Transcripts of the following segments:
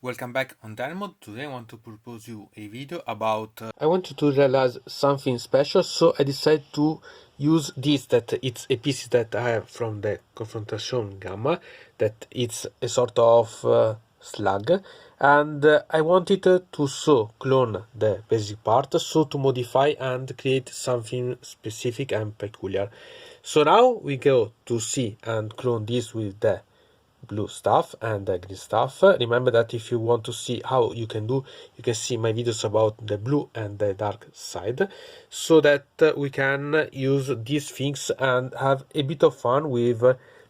Welcome back on Daemon. Today I want to propose you a video about I wanted to realize something special, so I decided to use this, that it's a piece that I have from the Confrontation Gamma, that it's a sort of slug, and I wanted to clone the basic part, so to modify and create something specific and peculiar. So now we go to see and clone this with the blue stuff and the green stuff. Remember that if you want to see how you can do, you can see my videos about the blue and the dark side, so that we can use these things and have a bit of fun with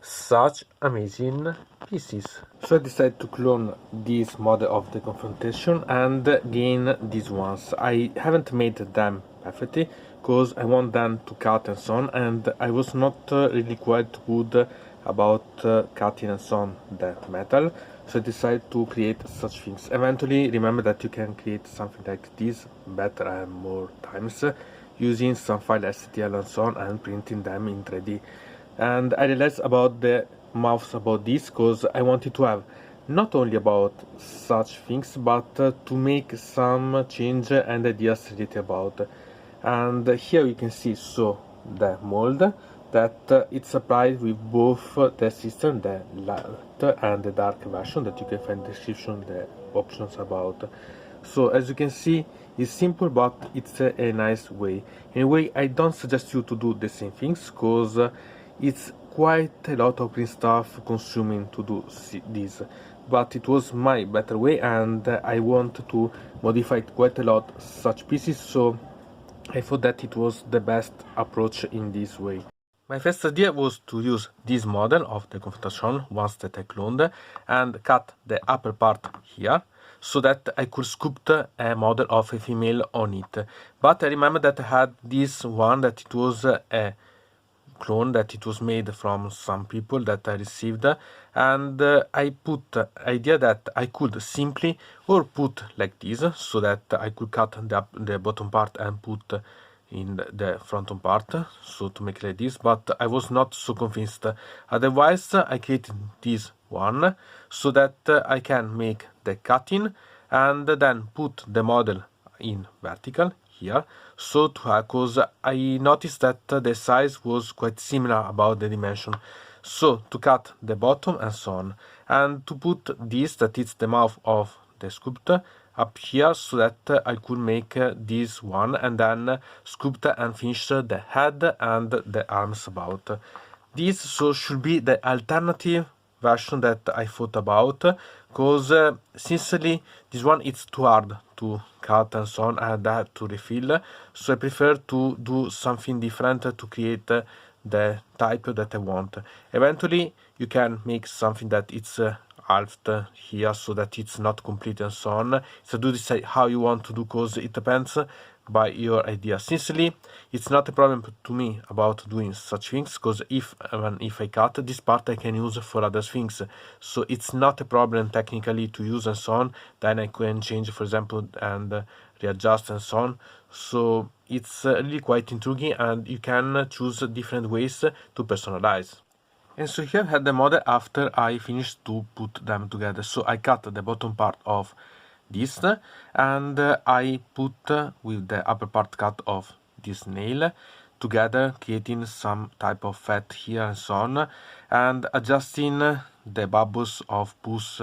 such amazing pieces. So I decided to clone this model of the Confrontation and gain these ones. I haven't made them perfectly because I want them to cut and so on, and I was not really quite good about cutting and so on the metal, so I decided to create such things. Eventually, remember that you can create something like this better and more times using some file STL and so on and printing them in 3D. And I realized about the mouths about this because I wanted to have not only about such things, but to make some change and ideas related about. And here you can see the mold that it's applied with both the system, the light and the dark version, that you can find in the description the options about. So as you can see, it's simple, but it's a nice way. Anyway, I don't suggest you to do the same things because it's quite a lot of green stuff consuming to do this, but it was my better way, and I want to modify it quite a lot such pieces, so I thought that it was the best approach in this way. My first idea was to use this model of the Confrontation once that I cloned and cut the upper part here so that I could sculpt a model of a female on it. But I remember that I had this one, that it was a clone, that it was made from some people that I received, and I put idea that I could simply or put like this so that I could cut the bottom part and put in the front part, so to make like this, but I was not so convinced. Otherwise I created this one so that I can make the cutting and then put the model in vertical here, so to have, because I noticed that the size was quite similar about the dimension, so to cut the bottom and so on, and to put this, that it's the mouth of the sculptor, up here so that I could make this one and then sculpt and finish the head and the arms about. This should be the alternative version that I thought about, because sincerely this one it's too hard to cut and so on, and I had to refill, so I prefer to do something different to create the type that I want. Eventually you can make something that it's halved here so that it's not complete and so on. So do decide how you want to do, because it depends by your idea. Sincerely, it's not a problem to me about doing such things, because if I cut this part I can use for other things, so it's not a problem technically to use and so on. Then I can change, for example, and readjust and so on. So it's really quite intriguing, and you can choose different ways to personalize. And so here I had the model after I finished to put them together. So I cut the bottom part of this, and I put with the upper part cut of this nail together, creating some type of fat here and so on, and adjusting the bubbles of pus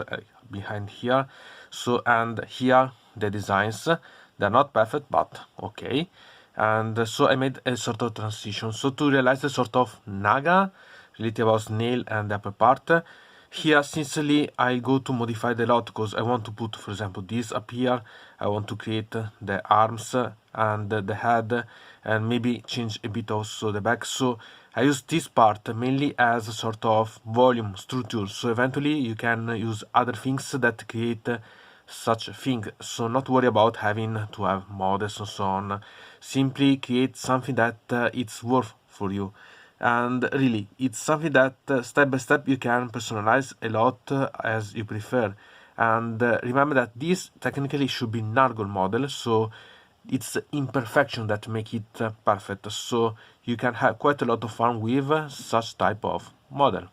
behind here. So, and here the designs, they're not perfect, but okay. And so I made a sort of transition, so to realize the sort of Naga related about snail and the upper part. Here, sincerely, I go to modify the lot, because I want to put, for example, this up here. I want to create the arms and the head, and maybe change a bit also the back. So I use this part mainly as a sort of volume structure. So eventually you can use other things that create such a thing. So not worry about having to have models and so on. Simply create something that it's worth for you. And really, it's something that step by step you can personalize a lot as you prefer. And remember that this technically should be Nurgle model, so it's imperfection that make it perfect. So you can have quite a lot of fun with such type of model.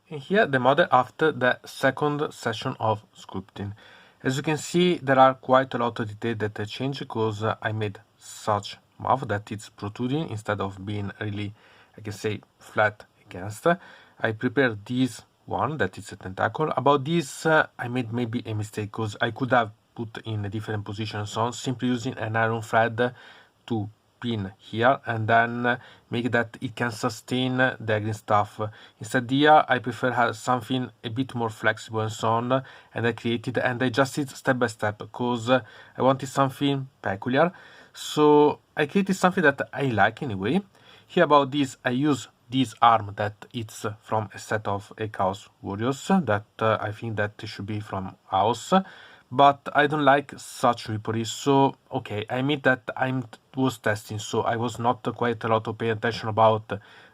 And here the model after the second session of sculpting. As you can see, there are quite a lot of detail that I changed because I made such mouth that it's protruding instead of being really, I can say, flat against. I prepared this one that is a tentacle. About this, I made maybe a mistake because I could have put in a different position, so simply using an iron thread to pin here and then make that it can sustain the green stuff. Instead here I prefer have something a bit more flexible and so on, and I created and I adjusted step by step because I wanted something peculiar, so I created something that I like anyway. Here about this I use this arm that it's from a set of a Chaos Warriors that I think that should be from House, but I don't like such weaponry, so okay, I admit that I was testing, so I was not quite a lot of paying attention about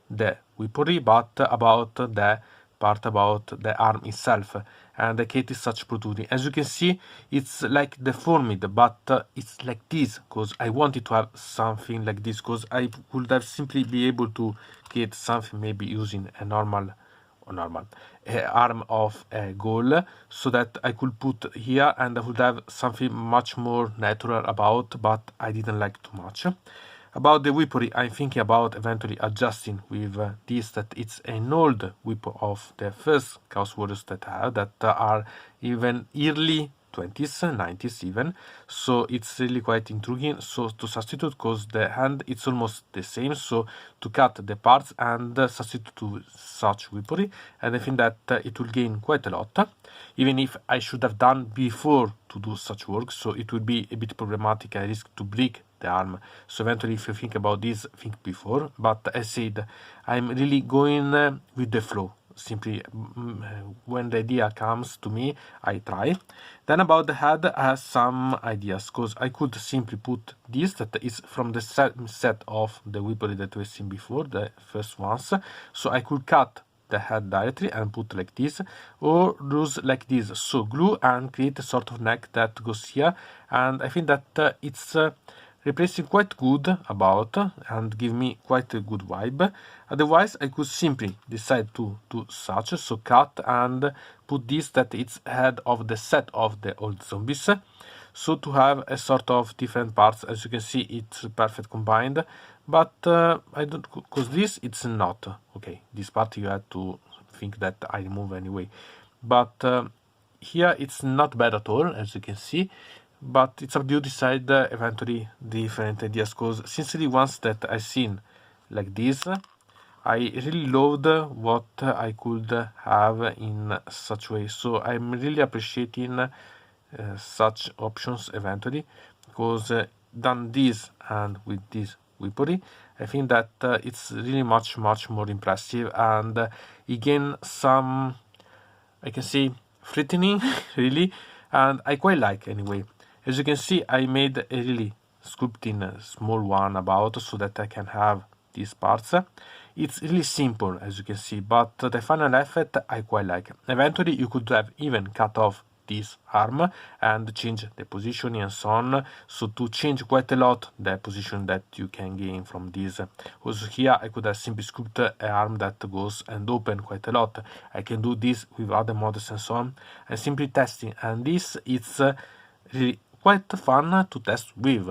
the weaponry, but about the part about the arm itself, and I created such protruding. As you can see, it's like deformed, but it's like this, because I wanted to have something like this, because I would have simply be able to create something maybe using a normal arm of a goal, so that I could put here and I would have something much more natural about, but I didn't like too much. About the weaponry, I'm thinking about eventually adjusting with this, that it's an old weapon of the first Chaos Warriors that I have, that are even early 20s, 90s even, so it's really quite intriguing. So to substitute, because the hand it's almost the same, so to cut the parts and substitute to such weaponry, and I think that it will gain quite a lot, even if I should have done before to do such work, so it would be a bit problematic. I risk to break the arm, so eventually if you think about this, think before. But as said, I'm really going with the flow. Simply when the idea comes to me, I try. Then about the head, I have some ideas, because I could simply put this that is from the set of the weaponry that we've seen before, the first ones, so I could cut the head directly and put like this, or use like this, so glue and create a sort of neck that goes here, and I think that it's replacing quite good about and give me quite a good vibe. Otherwise I could simply decide to do such, so cut and put this that it's head of the set of the old zombies, so to have a sort of different parts. As you can see, it's perfect combined, but I don't, because this it's not okay, this part you had to think that I remove anyway, but here it's not bad at all, as you can see. But it's up to you to decide eventually different ideas, because since the ones that I've seen like this, I really loved what I could have in such way. So I'm really appreciating such options eventually, because done this and with this weaponry, I think that it's really much more impressive, and again some, I can say, threatening really, and I quite like anyway. As you can see, I made a really sculpting small one about, so that I can have these parts. It's really simple, as you can see, but the final effect I quite like. Eventually you could have even cut off this arm and change the positioning and so on, so to change quite a lot the position that you can gain from this. Also here I could have simply sculpted an arm that goes and open quite a lot. I can do this with other models and so on, and simply testing, and this is really quite fun to test with.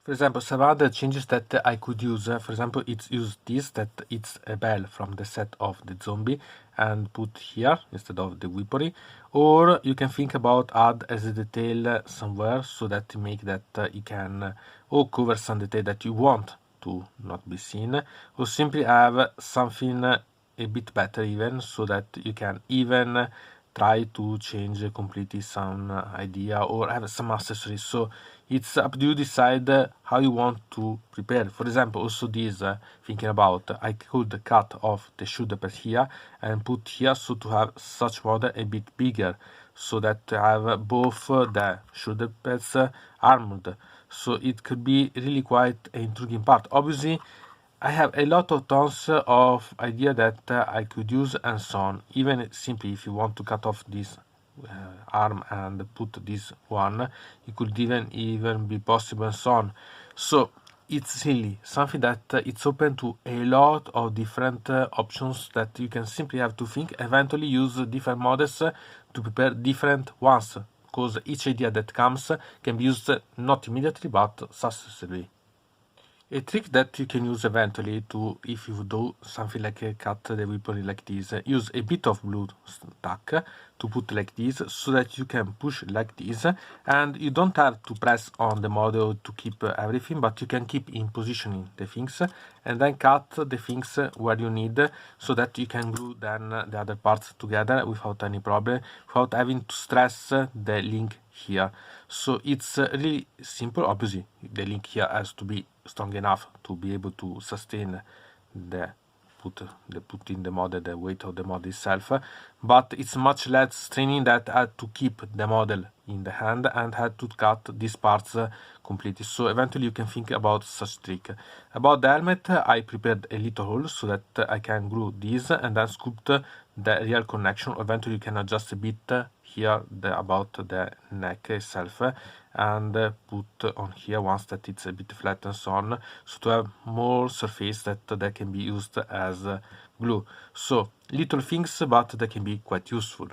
For example, some other changes that I could use, for example, it's use this, that it's a bell from the set of the zombie, and put here instead of the weaponry. Or you can think about add as a detail somewhere, so that you make that you can or cover some detail that you want to not be seen, or simply have something a bit better even, so that you can even try to change completely some idea or have some accessories. So it's up to you decide how you want to prepare. For example, also this thinking about, I could cut off the shoulder pad here and put here, so to have such model a bit bigger, so that I have both the shoulder pads armored, so it could be really quite an intriguing part. Obviously I have a lot of tons of idea that I could use and so on. Even simply if you want to cut off this arm and put this one, it could even be possible and so on. So it's really something that it's open to a lot of different options that you can simply have to think, eventually use different models to prepare different ones, because each idea that comes can be used not immediately but successively. A trick that you can use eventually to, if you do something like cut the weapon like this, use a bit of blue stack to put like this, so that you can push like this, and you don't have to press on the model to keep everything, but you can keep in positioning the things, and then cut the things where you need, so that you can glue then the other parts together without any problem, without having to stress the link here. So it's really simple. Obviously the link here has to be strong enough to be able to sustain the put in the model, the weight of the model itself, but it's much less straining that I had to keep the model in the hand and had to cut these parts completely. So eventually you can think about such trick. About the helmet, I prepared a little hole so that I can glue this and then sculpt the real connection. Eventually you can adjust a bit here about the neck itself, and put on here once that it's a bit flat and so on, so to have more surface that can be used as glue. So little things, but they can be quite useful.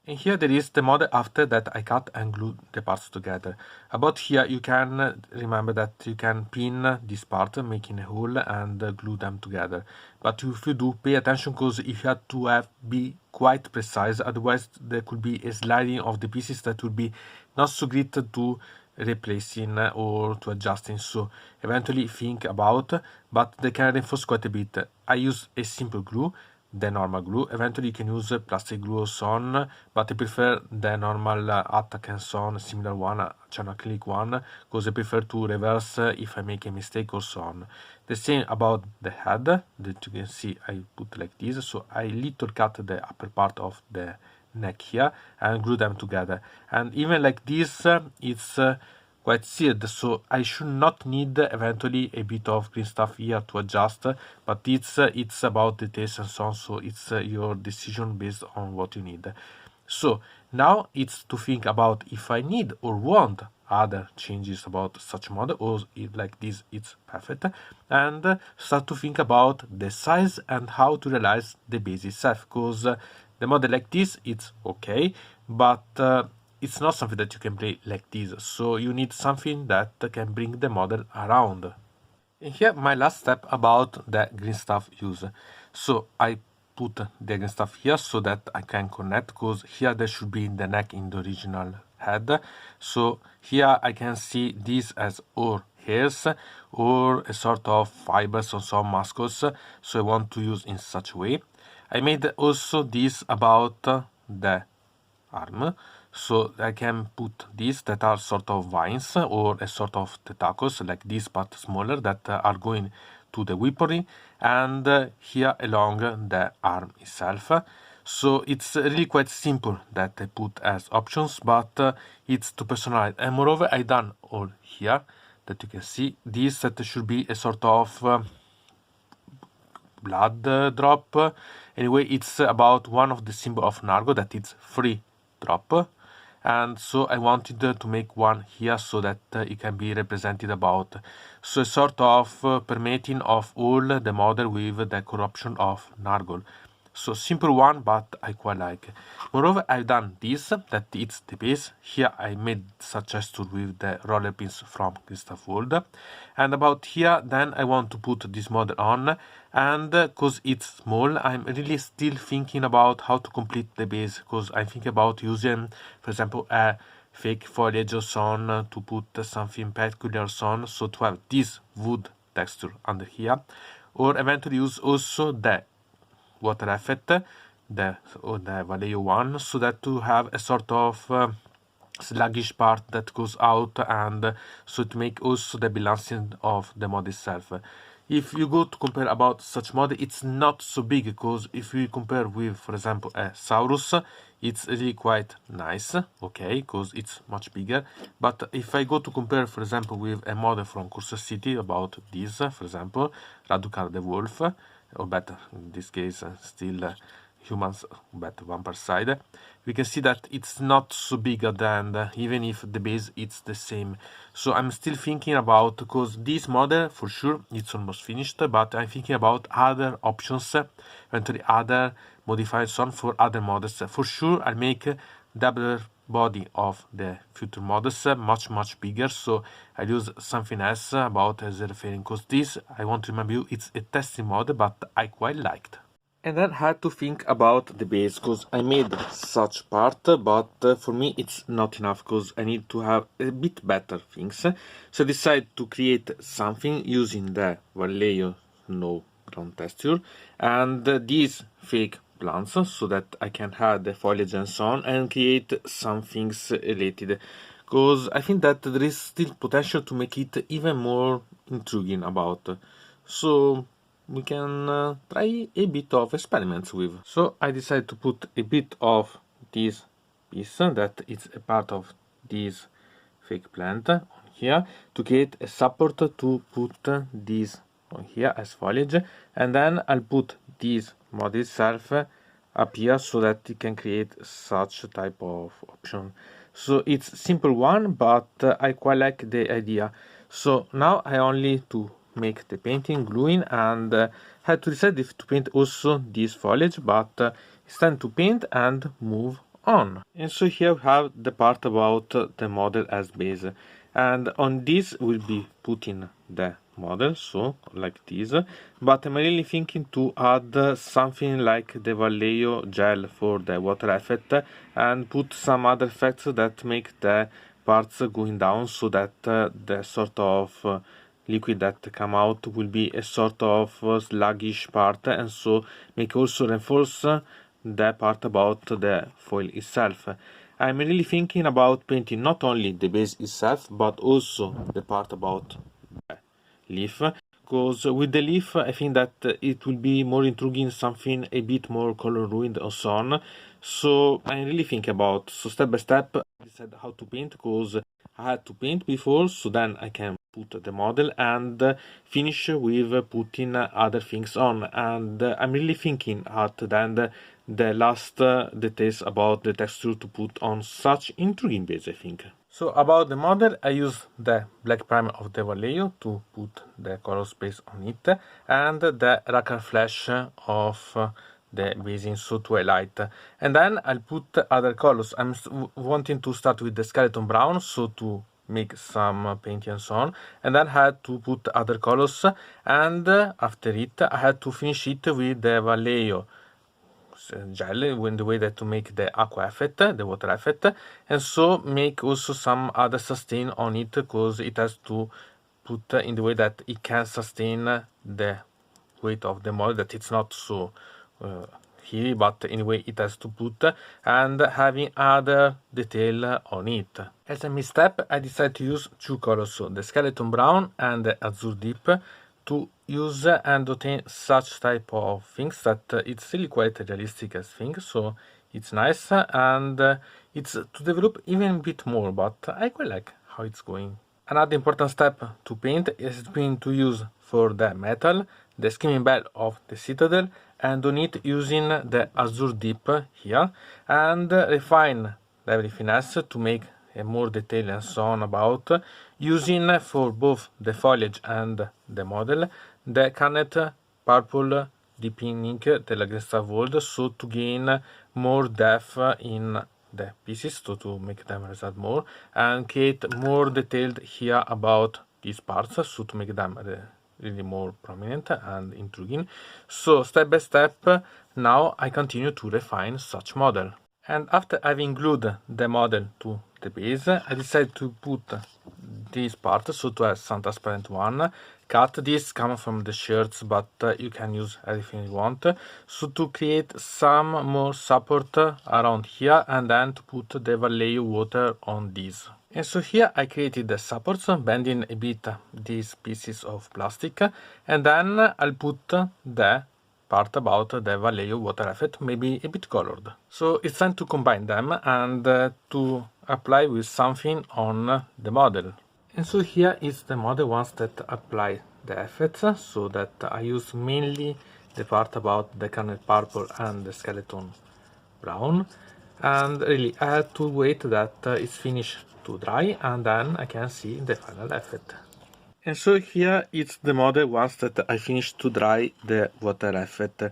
And here there is the model after that I cut and glued the parts together. About here you can remember that you can pin this part, making a hole, and glue them together. But if you do, pay attention, because if you have to be quite precise, otherwise there could be a sliding of the pieces that would be not so great to replacing or to adjusting. So eventually think about, but they can reinforce quite a bit. I use a simple glue, the normal glue. Eventually you can use plastic glue or so on, but I prefer the normal attack and so on, similar one, acrylic one, because I prefer to reverse if I make a mistake or so on. The same about the head, that you can see I put like this, so I little cut the upper part of the neck here and glue them together. And even like this, it's quite sealed, so I should not need eventually a bit of green stuff here to adjust, but it's about details and so on, so it's your decision based on what you need. So now it's to think about if I need or want other changes about such model, or like this it's perfect, and start to think about the size and how to realize the base itself, because the model like this it's okay, but it's not something that you can play like this, so you need something that can bring the model around. And here my last step about the green stuff use. So I put the green stuff here so that I can connect, because here there should be the neck in the original head. So here I can see this as or hairs or a sort of fibers or some muscles, so I want to use in such a way. I made also this about the arm, so I can put these that are sort of vines or a sort of tentacles like this but smaller that are going to the weaponry, and here along the arm itself. So it's really quite simple that I put as options, but it's to personalize. And moreover, I done all here that you can see this that should be a sort of blood drop. Anyway, it's about one of the symbol of Nurgle, that it's free drop, and so I wanted to make one here so that it can be represented about, so a sort of permeating of all the model with the corruption of Nurgle. So simple one, but I quite like. Moreover, I've done this, that it's the base. Here I made such gesture with the roller pins from Christoph Wold. And about here, then I want to put this model on, and because it's small, I'm really still thinking about how to complete the base, because I think about using, for example, a fake foliage or so on to put something peculiar or so on, so to have this wood texture under here, or eventually use also the water effect, the Vallejo one, so that to have a sort of sluggish part that goes out, and so to make also the balancing of the mod itself. If you go to compare about such mod, it's not so big, because if you compare with, for example, a Saurus, it's really quite nice, okay, because it's much bigger. But if I go to compare, for example, with a model from Cursor City, about this, for example, Radukar the Wolf, or better, in this case, still humans, but one per side, we can see that it's not so big at the end, even if the base is the same. So I'm still thinking about, because this model for sure it's almost finished, but I'm thinking about other options, eventually other modifiers on for other models. For sure I'll make the upper body of the future models much bigger, so I'll use something else about as a referring, because this, I want to remind you, it's a testing model, but I quite liked. And then I had to think about the base, because I made such part, but for me it's not enough, because I need to have a bit better things. So I decided to create something using the Vallejo snow ground texture and these fake plants, so that I can add the foliage and so on and create some things related, because I think that there is still potential to make it even more intriguing about. So we can try a bit of experiments with. So I decided to put a bit of this piece that is a part of this fake plant on here to create a support to put this on here as foliage, and then I'll put this model itself up here so that it can create such type of option. So it's simple one, but I quite like the idea. So now I only to make the painting gluing, and had to decide if to paint also this foliage, but it's time to paint and move on. And so here we have the part about the model as base, and on this we'll be putting the model, so like this, but I'm really thinking to add something like the Vallejo gel for the water effect and put some other effects that make the parts going down, so that the sort of liquid that come out will be a sort of sluggish part, and so make also reinforce the part about the foil itself. I'm really thinking about painting not only the base itself, but also the part about the leaf, because with the leaf I think that it will be more intriguing, something a bit more color ruined or so on. So I really think about, so step by step I decide how to paint, because I had to paint before, so then I can put the model and finish with putting other things on. And I'm really thinking at the end the last details about the texture to put on such intriguing base, I think. So about the model, I use the black primer of the Vallejo to put the color space on it, and the Rackham flash of the basing, so to highlight. And then I'll put other colors. I'm wanting to start with the skeleton brown, so to make some painting and so on, and then I had to put other colors, and after it I had to finish it with the Vallejo gel in the way that to make the aqua effect, the water effect, and so make also some other sustain on it, because it has to put in the way that it can sustain the weight of the model, that it's not so heavy, but anyway it has to put, and having other detail on it. As a misstep, I decided to use two colors, so the skeleton brown and the azure deep, to use and obtain such type of things that it's really quite realistic as things, so it's nice, and it's to develop even a bit more, but I quite like how it's going. Another important step to paint is going to use for the metal the skimming bell of the citadel, and on it using the azure deep here, and refine everything else to make a more detail and so on about, using for both the foliage and the model the canned purple deepening ink, the Lagerstaff Gold, so to gain more depth in the pieces, to make them result more and create more detailed here about these parts, so to make them really more prominent and intriguing. So step by step now I continue to refine such model. And after having glued the model to the base, I decided to put this part, so to have some transparent one. Cut this come from the shirts, but you can use everything you want. So to create some more support around here, and then to put the Vallejo water on this. And so here I created the supports, bending a bit these pieces of plastic, and then I'll put the part about the Vallejo water effect, maybe a bit colored. So it's time to combine them and to apply with something on the model. And so here is the model once that apply the effects, so that I use mainly the part about the canned purple and the skeleton brown. and really I had to wait that it's finished to dry, and then I can see the final effect. And so here it's the model once that I finished to dry the water effect.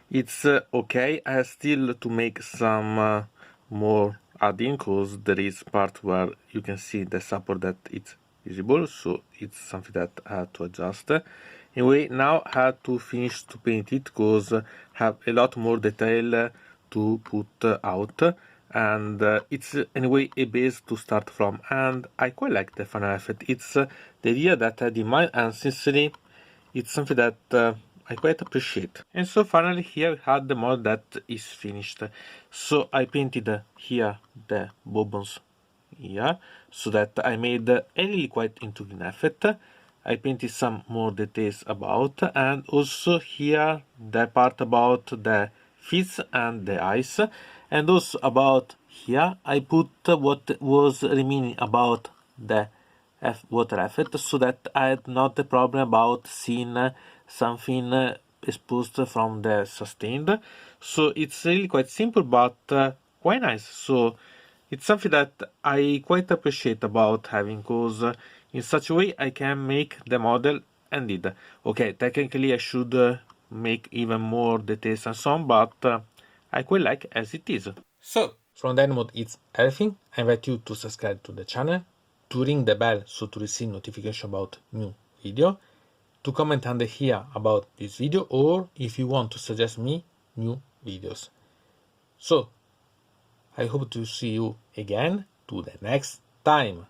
It's okay. I have still to make some more adding, because there is part where you can see the support that it's visible, so it's something that I had to adjust. Anyway, now I had to finish to paint it because I have a lot more detail to put out, and it's anyway a base to start from, and I quite like the final effect. It's the idea that I had in mind, and sincerely it's something that I quite appreciate. And so finally here we had the model that is finished. So I painted here the bobbons here, so that I made a really quite intriguing effect. I painted some more details about, and also here the part about the fish and the eyes, and also about here I put what was remaining about the water effect, so that I had not a problem about seeing something exposed from the sustained. So it's really quite simple, but quite nice. So it's something that I quite appreciate about having, because in such a way I can make the model ended. Okay, technically I should make even more details and so on, but I quite like as it is. So, From that mode, it's everything. I invite you to subscribe to the channel, to ring the bell so to receive notification about new video, to comment under here about this video, or if you want to suggest me new videos. So, I hope to see you again to the next time.